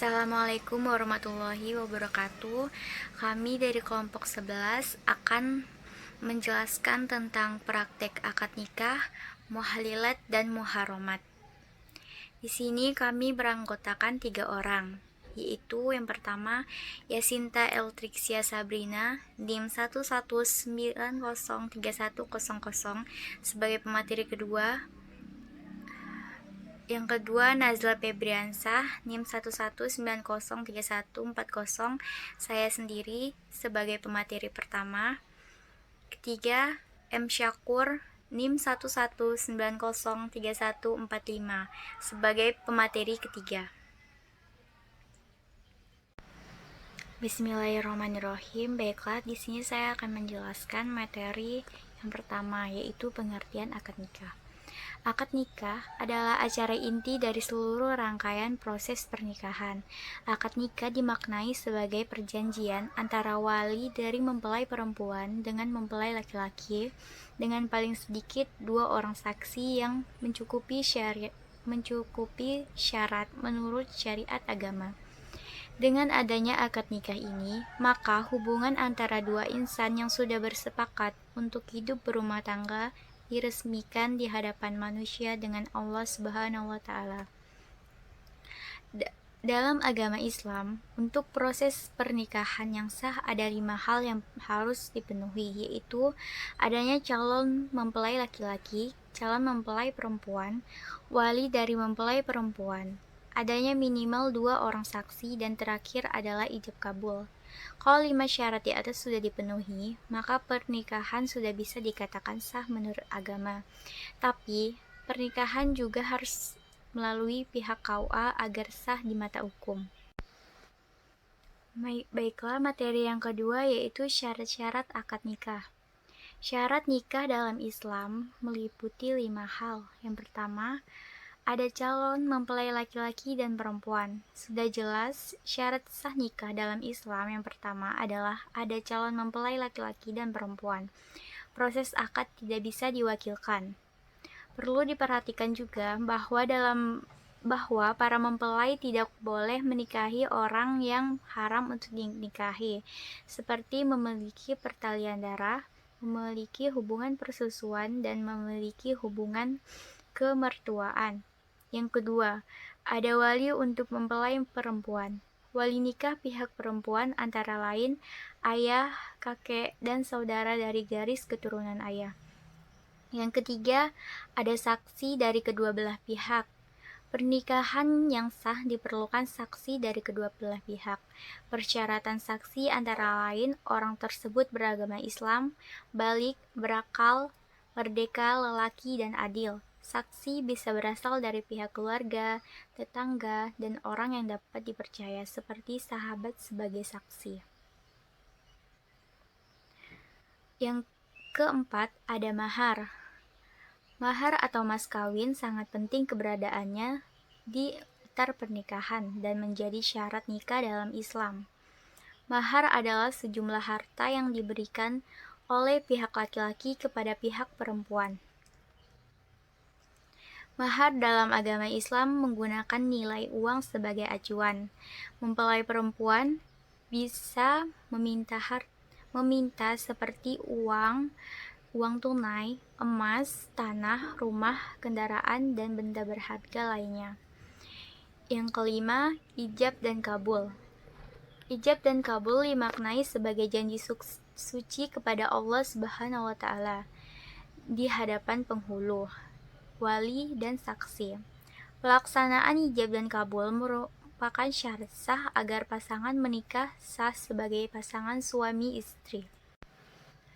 Assalamualaikum warahmatullahi wabarakatuh. Kami dari kelompok 11 akan menjelaskan tentang praktek akad nikah, muhalilat dan muharomat. Di sini kami beranggotakan 3 orang, yaitu yang pertama Yasinta Eltrixia Sabrina NIM 119031000 sebagai pemateri kedua. Yang kedua, Nazla Febriansah, NIM 119031040, saya sendiri sebagai pemateri pertama. Ketiga, M. Syakur, NIM 119031045, sebagai pemateri ketiga. Bismillahirrahmanirrahim. Baiklah, di sini saya akan menjelaskan materi yang pertama, yaitu pengertian akad nikah. Akad nikah adalah acara inti dari seluruh rangkaian proses pernikahan. Akad nikah dimaknai sebagai perjanjian antara wali dari mempelai perempuan dengan mempelai laki-laki dengan paling sedikit 2 orang saksi yang mencukupi syarat menurut syariat agama. Dengan adanya akad nikah ini, maka hubungan antara 2 insan yang sudah bersepakat untuk hidup berumah tangga diresmikan di hadapan manusia dengan Allah Subhanahu wa Ta'ala. Dalam agama Islam, untuk proses pernikahan yang sah ada 5 hal yang harus dipenuhi, yaitu adanya calon mempelai laki-laki, calon mempelai perempuan, wali dari mempelai perempuan, adanya minimal 2 orang saksi, dan terakhir adalah ijab kabul. Kalau 5 syarat di atas sudah dipenuhi, maka pernikahan sudah bisa dikatakan sah menurut agama. Tapi, pernikahan juga harus melalui pihak KUA agar sah di mata hukum. Baiklah, materi yang kedua yaitu syarat-syarat akad nikah. Syarat nikah dalam Islam meliputi 5 hal. Yang pertama, ada calon mempelai laki-laki dan perempuan. Sudah jelas, syarat sah nikah dalam Islam yang pertama adalah ada calon mempelai laki-laki dan perempuan. Proses akad tidak bisa diwakilkan. Perlu diperhatikan juga bahwa para mempelai tidak boleh menikahi orang yang haram untuk dinikahi, seperti memiliki pertalian darah, memiliki hubungan persusuan, dan memiliki hubungan kemertuaan. Yang kedua, ada wali untuk mempelai perempuan. Wali nikah pihak perempuan antara lain ayah, kakek, dan saudara dari garis keturunan ayah. Yang ketiga, ada saksi dari kedua belah pihak. Pernikahan yang sah diperlukan saksi dari kedua belah pihak. Persyaratan saksi antara lain orang tersebut beragama Islam, balik, berakal, merdeka, lelaki, dan adil. Saksi bisa berasal dari pihak keluarga, tetangga, dan orang yang dapat dipercaya seperti sahabat sebagai saksi. Yang keempat, ada mahar. Mahar atau mas kawin sangat penting keberadaannya di latar pernikahan dan menjadi syarat nikah dalam Islam. Mahar adalah sejumlah harta yang diberikan oleh pihak laki-laki kepada pihak perempuan. Mahar dalam agama Islam menggunakan nilai uang sebagai acuan. Mempelai perempuan bisa meminta seperti uang tunai, emas, tanah, rumah, kendaraan, dan benda berharga lainnya. Yang kelima, ijab dan kabul. Ijab dan kabul dimaknai sebagai janji suci kepada Allah Subhanahu wa Ta'ala di hadapan penghulu, wali, dan saksi. Pelaksanaan ijab dan kabul merupakan syarat sah agar pasangan menikah sah sebagai pasangan suami istri.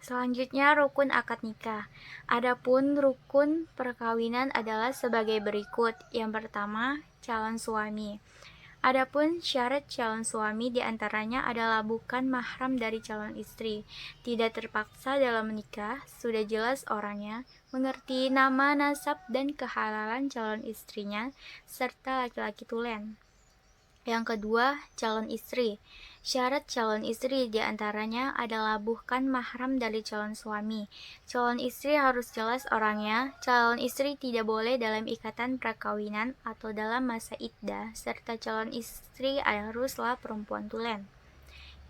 Selanjutnya, rukun akad nikah. Adapun rukun perkawinan adalah sebagai berikut. Yang pertama, calon suami. Adapun syarat calon suami diantaranya adalah bukan mahram dari calon istri, tidak terpaksa dalam menikah, sudah jelas orangnya, mengerti nama, nasab, dan kehalalan calon istrinya, serta laki-laki tulen. Yang kedua, calon istri. Syarat calon istri diantaranya adalah bukan mahram dari calon suami. Calon istri harus jelas orangnya. Calon istri tidak boleh dalam ikatan perkawinan atau dalam masa iddah, serta calon istri haruslah perempuan tulen.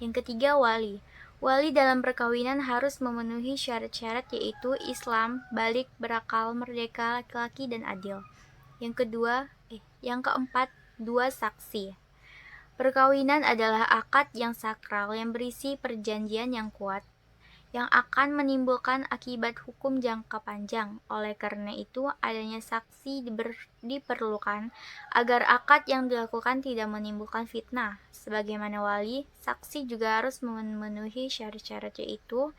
Yang ketiga, wali. Wali dalam perkawinan harus memenuhi syarat-syarat yaitu Islam, balik, berakal, merdeka, laki-laki, dan adil. Yang keempat, dua saksi. Perkawinan adalah akad yang sakral yang berisi perjanjian yang kuat, yang akan menimbulkan akibat hukum jangka panjang. Oleh karena itu, adanya saksi diperlukan agar akad yang dilakukan tidak menimbulkan fitnah. Sebagaimana wali, saksi juga harus memenuhi syarat-syarat yaitu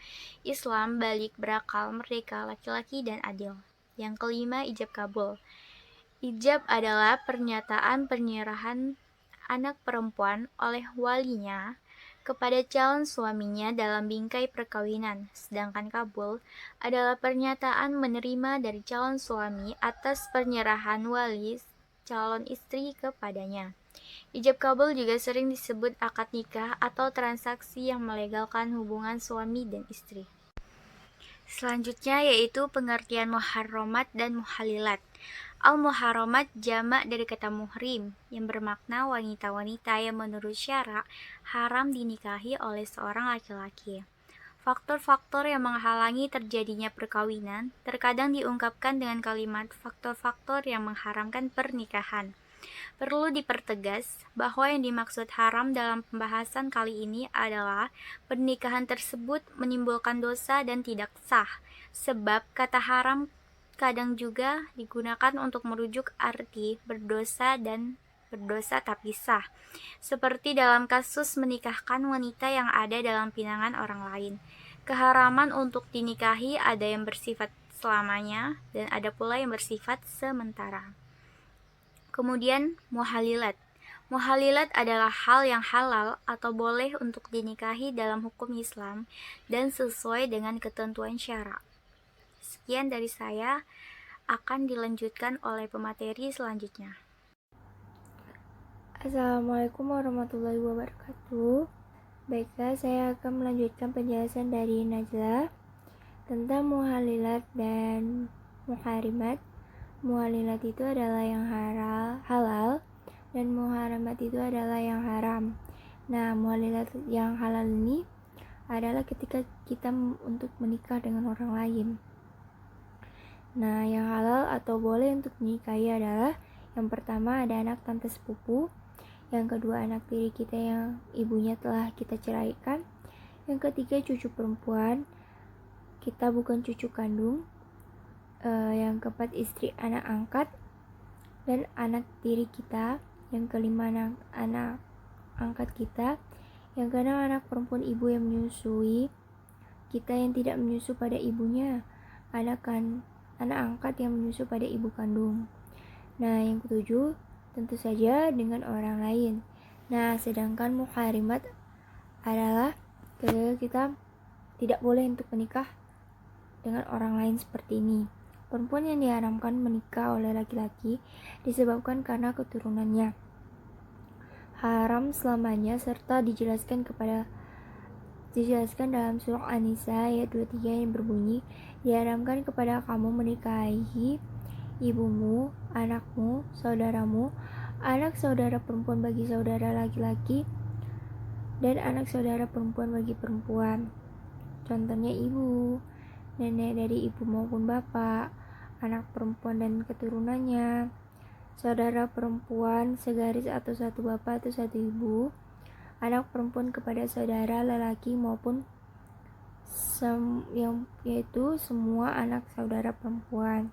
Islam, balik, berakal, merdeka, laki-laki, dan adil. Yang kelima, ijab kabul. Ijab adalah pernyataan penyerahan anak perempuan oleh walinya kepada calon suaminya dalam bingkai perkawinan, sedangkan kabul adalah pernyataan menerima dari calon suami atas penyerahan wali calon istri kepadanya. Ijab kabul juga sering disebut akad nikah atau transaksi yang melegalkan hubungan suami dan istri. Selanjutnya yaitu pengertian muharramat dan muhalilat. Al-muharramat jamak dari kata muhrim yang bermakna wanita-wanita yang menurut syara haram dinikahi oleh seorang laki-laki. Faktor-faktor yang menghalangi terjadinya perkawinan terkadang diungkapkan dengan kalimat faktor-faktor yang mengharamkan pernikahan. Perlu dipertegas bahwa yang dimaksud haram dalam pembahasan kali ini adalah pernikahan tersebut menimbulkan dosa dan tidak sah, sebab kata haram kadang juga digunakan untuk merujuk arti berdosa dan berdosa tapi sah, seperti dalam kasus menikahkan wanita yang ada dalam pinangan orang lain. Keharaman untuk dinikahi ada yang bersifat selamanya dan ada pula yang bersifat sementara. Kemudian muhalilat. Muhalilat adalah hal yang halal atau boleh untuk dinikahi dalam hukum Islam dan sesuai dengan ketentuan syara. Sekian dari saya, akan dilanjutkan oleh pemateri selanjutnya. Assalamualaikum warahmatullahi wabarakatuh. Baiklah, saya akan melanjutkan penjelasan dari Najla tentang muhalilat dan muharimat. Muhalilat itu adalah yang halal dan muharimat itu adalah yang haram. Nah, muhalilat yang halal ini adalah ketika kita untuk menikah dengan orang lain. Nah, yang halal atau boleh untuk dinikahi adalah yang pertama ada anak tante sepupu, yang kedua anak tiri kita yang ibunya telah kita ceraikan, yang ketiga cucu perempuan, kita bukan cucu kandung, yang keempat istri anak angkat dan anak tiri kita, yang kelima anak angkat kita, yang keenam anak perempuan ibu yang menyusui kita yang tidak menyusu pada ibunya, anak angkat yang menyusu pada ibu kandung. Nah, yang ketujuh tentu saja dengan orang lain. Nah, sedangkan muharimat adalah ketika kita tidak boleh untuk menikah dengan orang lain seperti ini. Perempuan yang diharamkan menikah oleh laki-laki disebabkan karena keturunannya haram selamanya, serta dijelaskan dalam surah An-Nisa ayat 23 yang berbunyi, diharamkan kepada kamu menikahi ibumu, anakmu, saudaramu, anak saudara perempuan bagi saudara laki-laki, dan anak saudara perempuan bagi perempuan. Contohnya ibu, nenek dari ibu maupun bapak, anak perempuan dan keturunannya, saudara perempuan segaris atau satu bapak atau satu ibu, anak perempuan kepada saudara lelaki maupun yaitu semua anak saudara perempuan.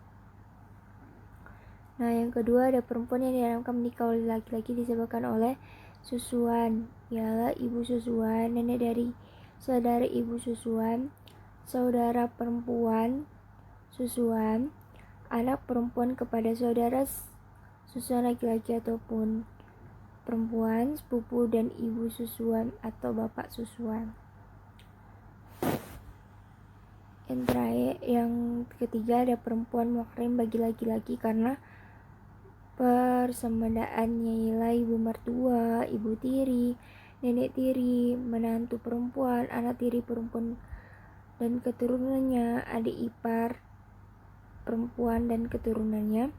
Nah, yang kedua ada perempuan yang diharamkan menikah oleh laki-laki disebabkan oleh susuan, ialah ibu susuan, nenek dari saudara ibu susuan, saudara perempuan susuan, anak perempuan kepada saudara susuan laki-laki ataupun perempuan, sepupu dan ibu susuan atau bapak susuan. Yang ketiga ada perempuan muhrim bagi laki-laki karena persemadaannya ialah ibu mertua, ibu tiri, nenek tiri, menantu perempuan, anak tiri perempuan dan keturunannya, adik ipar perempuan dan keturunannya,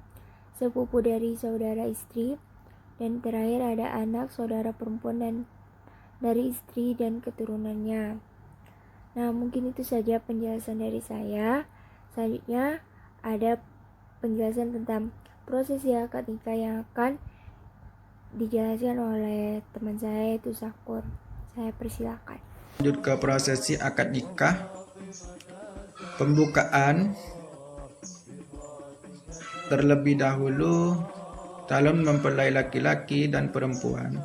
sepupu dari saudara istri, dan terakhir ada anak saudara perempuan dan dari istri dan keturunannya. Nah, mungkin itu saja penjelasan dari saya. Selanjutnya ada penjelasan tentang prosesi akad nikah yang akan dijelaskan oleh teman saya, yaitu Sakur. Saya persilakan. Lanjut ke prosesi akad nikah. Pembukaan. Terlebih dahulu, calon mempelai laki-laki dan perempuan,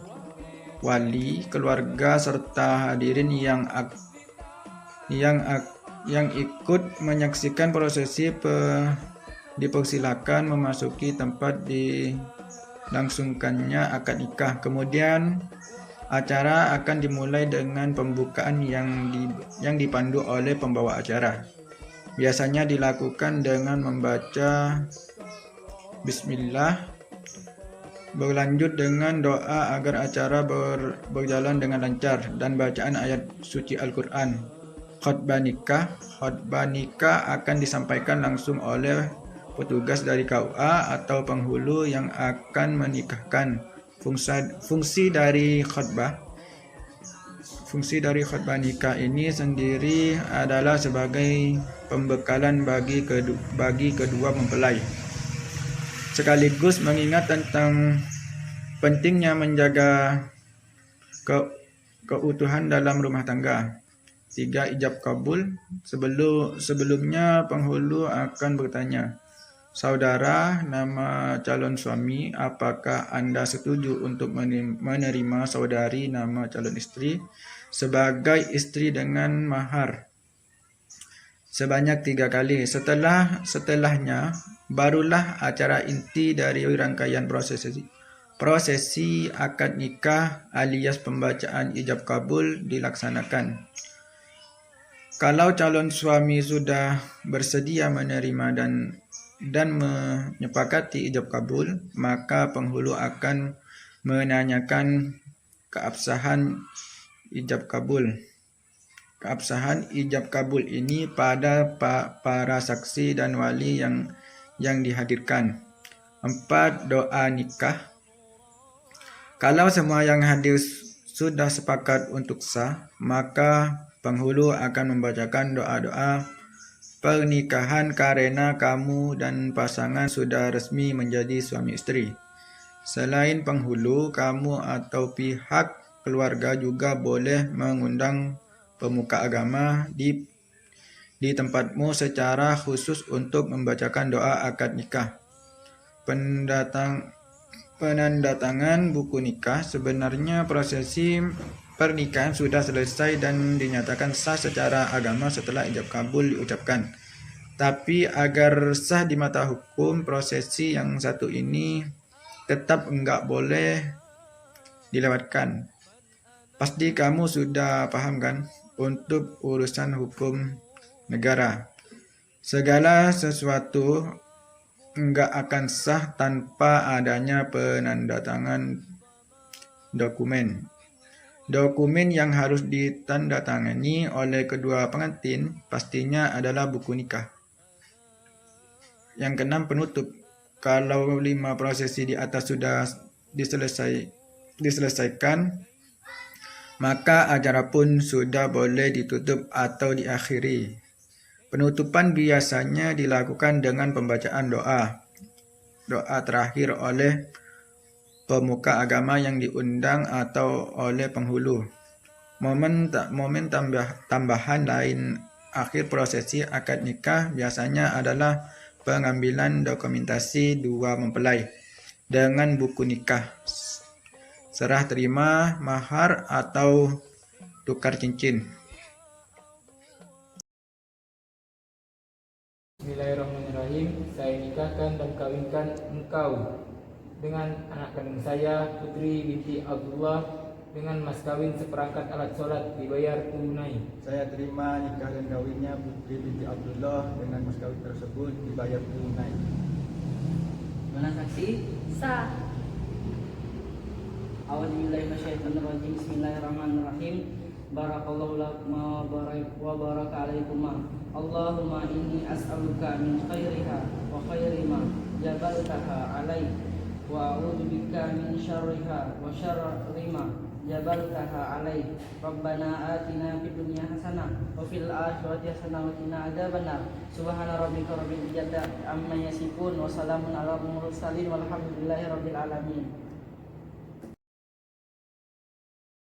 wali, keluarga serta hadirin yang ikut menyaksikan prosesi dipersilakan memasuki tempat dilangsungkannya akad nikah. Kemudian acara akan dimulai dengan pembukaan yang dipandu oleh pembawa acara. Biasanya dilakukan dengan membaca Bismillah, berlanjut dengan doa agar acara berjalan dengan lancar, dan bacaan ayat suci Al-Quran. Khutbah nikah akan disampaikan langsung oleh petugas dari KUA atau penghulu yang akan menikahkan. Fungsi dari khutbah nikah ini sendiri adalah sebagai pembekalan bagi kedua mempelai, sekaligus mengingat tentang pentingnya menjaga keutuhan dalam rumah tangga. 3. Ijab kabul. Sebelumnya penghulu akan bertanya, "Saudara, nama calon suami, apakah Anda setuju untuk menerima saudari nama calon istri sebagai istri dengan mahar sebanyak 3 kali. Setelahnya barulah acara inti dari rangkaian prosesi akad nikah alias pembacaan ijab kabul dilaksanakan. Kalau calon suami sudah bersedia menerima dan menyepakati ijab kabul, maka penghulu akan menanyakan keabsahan ijab kabul. Keabsahan ijab kabul ini pada para saksi dan wali yang dihadirkan. 4. Doa nikah. Kalau semua yang hadir sudah sepakat untuk sah, maka penghulu akan membacakan doa-doa pernikahan karena kamu dan pasangan sudah resmi menjadi suami istri. Selain penghulu, kamu atau pihak keluarga juga boleh mengundang pemuka agama di tempatmu secara khusus untuk membacakan doa akad nikah. Penandatangan buku nikah. Sebenarnya prosesi pernikahan sudah selesai dan dinyatakan sah secara agama setelah ijab kabul diucapkan. Tapi agar sah di mata hukum, prosesi yang satu ini tetap enggak boleh dilewatkan. Pasti kamu sudah paham kan? Untuk urusan hukum negara, segala sesuatu enggak akan sah tanpa adanya penandatangan dokumen. Dokumen yang harus ditandatangani oleh kedua pengantin pastinya adalah buku nikah. Yang keenam, penutup. Kalau 5 prosesi di atas sudah diselesaikan, maka acara pun sudah boleh ditutup atau diakhiri. Penutupan biasanya dilakukan dengan pembacaan doa terakhir oleh pemuka agama yang diundang atau oleh penghulu. Momen tambahan lain akhir prosesi akad nikah biasanya adalah pengambilan dokumentasi dua mempelai dengan buku nikah, serah terima, mahar, atau tukar cincin. Bismillahirrahmanirrahim. Saya nikahkan dan kawinkan engkau dengan anak kandung saya, Putri binti Abdullah, dengan mas kawin seperangkat alat sholat dibayar tunai. Saya terima nikah dan kawinnya Putri binti Abdullah dengan mas kawin tersebut dibayar tunai. Mana saksi? Sah. A'udzubillahi minasyaitonirrajim. Bismillahirrahmanirrahim. Barakallahu lakum wa baraka alaikuma. Allahumma inni as'aluka min khairiha wa khairi ma jabaltaha alai wa a'udzubika min syarriha wa syarri ma jabaltaha alai. Rabbana atina fid dunya hasanah wa fil akhirati hasanah wa qina adzabannar. Subhana rabbika rabbil izzati amma yasifun wa salamun alal mursalin walhamdulillahi rabbil alamin.